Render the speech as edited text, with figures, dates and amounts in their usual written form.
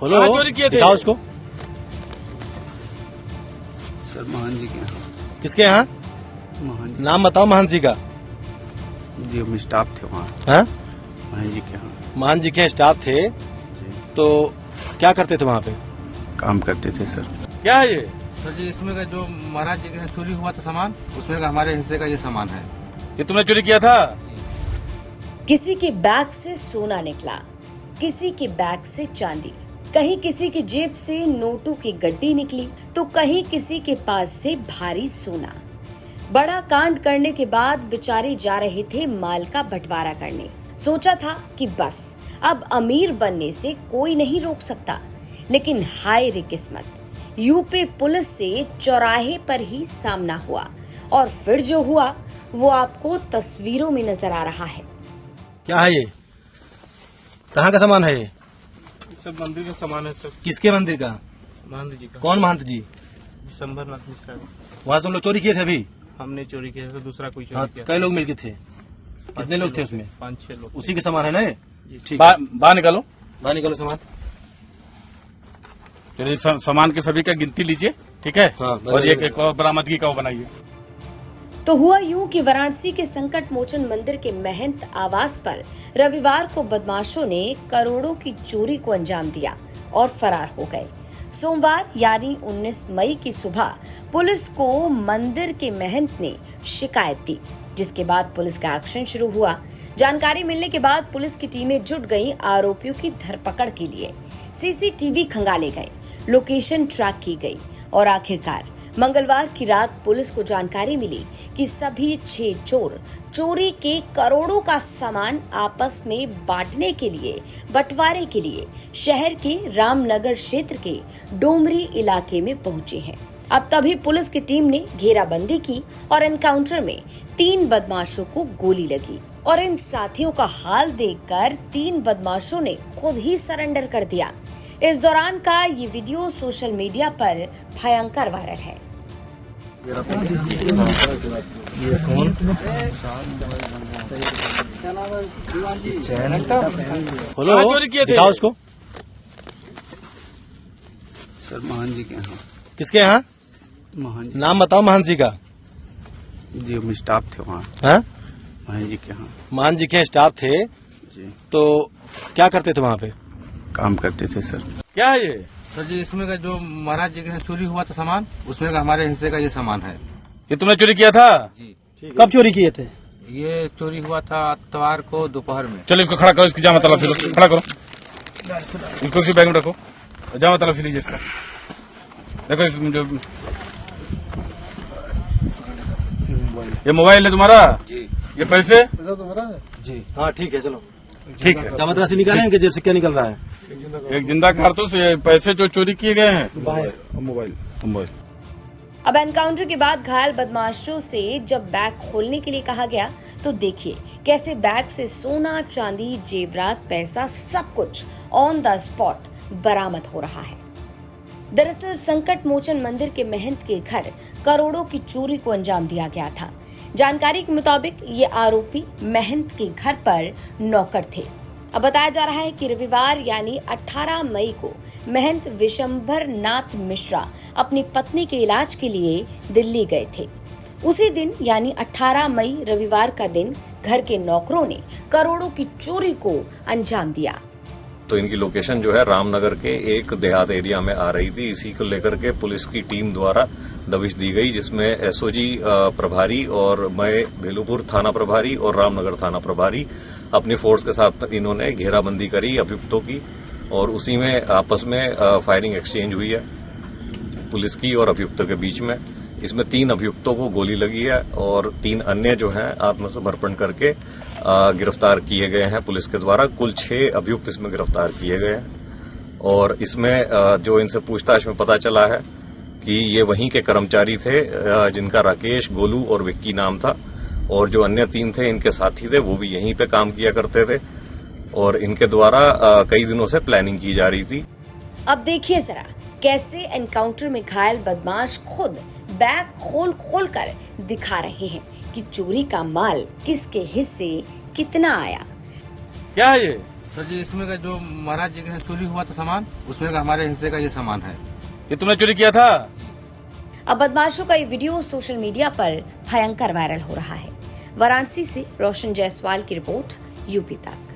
खोलो, चोरी किए थे? दिखाओ उसको। सर महान जी के यहाँ। किसके यहाँ? महान नाम बताओ महान जी का। जी हम स्टाफ थे वहाँ। हाँ? महान जी के यहाँ महान जी के स्टाफ थे, जी तो क्या करते थे वहाँ पे? काम करते थे सर। क्या है ये? सर जी इसमें का जो महाराज जी के यहाँ चोरी हुआ था सामान, उसमें का हमारे हिस्से का ये सामान है। ये तुमने चोरी किया था? किसी के बैग से सोना निकला, किसी के बैग से चांदी, कहीं किसी की जेब से नोटों की गड्डी निकली, तो कहीं किसी के पास से भारी सोना। बड़ा कांड करने के बाद बेचारे जा रहे थे माल का बंटवारा करने। सोचा था कि बस अब अमीर बनने से कोई नहीं रोक सकता, लेकिन हाय रे किस्मत, यूपी पुलिस से चौराहे पर ही सामना हुआ। और फिर जो हुआ वो आपको तस्वीरों में नजर आ रहा है। क्या है ये? कहाँ का सामान है ये? सब मंदिर का सामान है सर। किसके मंदिर का? महंत जी का। कौन महंत जी? शंभरनाथ मिश्रा का। वहाँ से तुम लोग चोरी किए थे अभी? हमने चोरी किया था, दूसरा कोई हाँ, चोरी किया कई लोग मिलके थे। था। कितने लोग थे उसमें? 5-6 लोग। उसी के सामान है ना ये? ठीक है, बाहर निकालो। बाहर निकालो सामान। चलिए सामान के सभी का गिनती लीजिए, ठीक है? हाँ, और ये एक और बरामदगी का वो बनाइए। तो हुआ यूं कि वाराणसी के संकट मोचन मंदिर के महंत आवास पर रविवार को बदमाशों ने करोड़ों की चोरी को अंजाम दिया और फरार हो गए। सोमवार यानी 19 मई की सुबह पुलिस को मंदिर के महंत ने शिकायत दी, जिसके बाद पुलिस का एक्शन शुरू हुआ। जानकारी मिलने के बाद पुलिस की टीमें जुट गईं आरोपियों की धरपकड़ के लिए। सीसीटीवी खंगाले गए, लोकेशन ट्रैक की गई और आखिरकार मंगलवार की रात पुलिस को जानकारी मिली कि सभी 6 चोर चोरी के करोड़ों का सामान आपस में बांटने के लिए, बंटवारे के लिए शहर के रामनगर क्षेत्र के डोमरी इलाके में पहुंचे हैं। अब तभी पुलिस की टीम ने घेराबंदी की और एनकाउंटर में 3 बदमाशों को गोली लगी। और इन साथियों का हाल देखकर 3 बदमाशों ने खुद ही सरेंडर कर दिया। इस दौरान का ये वीडियो सोशल मीडिया पर भयंकर वायरल है। खोलो, कहाँ चोरी किए थे? दिखाओ उसको। सर महान जी के यहाँ। किसके यहाँ? महान नाम बताओ महान जी का। जी हम स्टाफ थे वहाँ। हाँ? महान जी के यहाँ महान जी के स्टाफ थे, जी तो क्या करते थे वहाँ पे? काम करते थे सर। क्या है ये? सर जी इसमें का जो महाराज जी के यहाँ चोरी हुआ था सामान, उसमें का हमारे हिस्से का ये सामान है। ये तुमने चोरी किया था? जी कब चोरी किए थे? ये चोरी हुआ था इतवार को दोपहर में। चलो इसको खड़ा करो, इसकी जामा तलाशी लो, खड़ा करो, इसको इसी बैग में रखो, जामा तलाशी लीजिए इसका। देखो इसमें जो ये मोबाइल है तुम्हारा, जी ये पैसे, जी हाँ, ठीक है, चलो ठीक है। जमा राशि निकालें, इनके जेब से क्या निकल रहा है? एक जिंदा कारतूस, ये पैसे जो चोरी किए गए हैं। मोबाइल। अब एनकाउंटर के बाद घायल बदमाशों से जब बैग खोलने के लिए कहा गया, तो देखिए कैसे बैग से सोना, चांदी, जेवरात, पैसा, सब कुछ ऑन द स्पॉट बरामद हो रहा है। दरअसल संकट मोचन मंदिर के महंत के घर करोड़ों की चोरी को अंजाम दिया गया था। जानकारी के मुताबिक ये आरोपी महंत के घर पर नौकर थे। अब बताया जा रहा है कि रविवार यानी 18 मई को महंत विशंभर नाथ मिश्रा अपनी पत्नी के इलाज के लिए दिल्ली गए थे। उसी दिन यानी 18 मई रविवार का दिन घर के नौकरों ने करोड़ों की चोरी को अंजाम दिया। तो इनकी लोकेशन जो है रामनगर के एक देहात एरिया में आ रही थी। इसी को लेकर के पुलिस की टीम द्वारा दबिश दी गई, जिसमें एसओजी प्रभारी और मैं भेलूपुर थाना प्रभारी और रामनगर थाना प्रभारी अपनी फोर्स के साथ इन्होंने घेराबंदी करी अभियुक्तों की, और उसी में आपस में फायरिंग एक्सचेंज हुई है पुलिस की और अभियुक्तों के बीच में। इसमें 3 अभियुक्तों को गोली लगी है और 3 अन्य जो हैं आत्मसमर्पण करके गिरफ्तार किए गए हैं पुलिस के द्वारा। कुल 6 अभियुक्त इसमें गिरफ्तार किए गए हैं और इसमें जो इनसे पूछताछ में पता चला है कि ये वहीं के कर्मचारी थे, जिनका राकेश, गोलू और विक्की नाम था, और जो अन्य 3 थे इनके साथी थे वो भी यहीं पे काम किया करते थे और इनके द्वारा कई दिनों से प्लानिंग की जा रही थी। अब देखिए जरा कैसे एनकाउंटर में घायल बदमाश खुद बैग खोल खोल कर दिखा रहे हैं कि चोरी का माल किसके हिस्से कितना आया। क्या है ये? सर जी इसमें का जो महाराज जी के यहाँ चोरी हुआ था सामान, उसमें का हमारे हिस्से का ये सामान है। ये तुमने चोरी किया था? अब बदमाशों का ये वीडियो सोशल मीडिया पर भयंकर वायरल हो रहा है। वाराणसी से रोशन जायसवाल की रिपोर्ट, यूपी तक।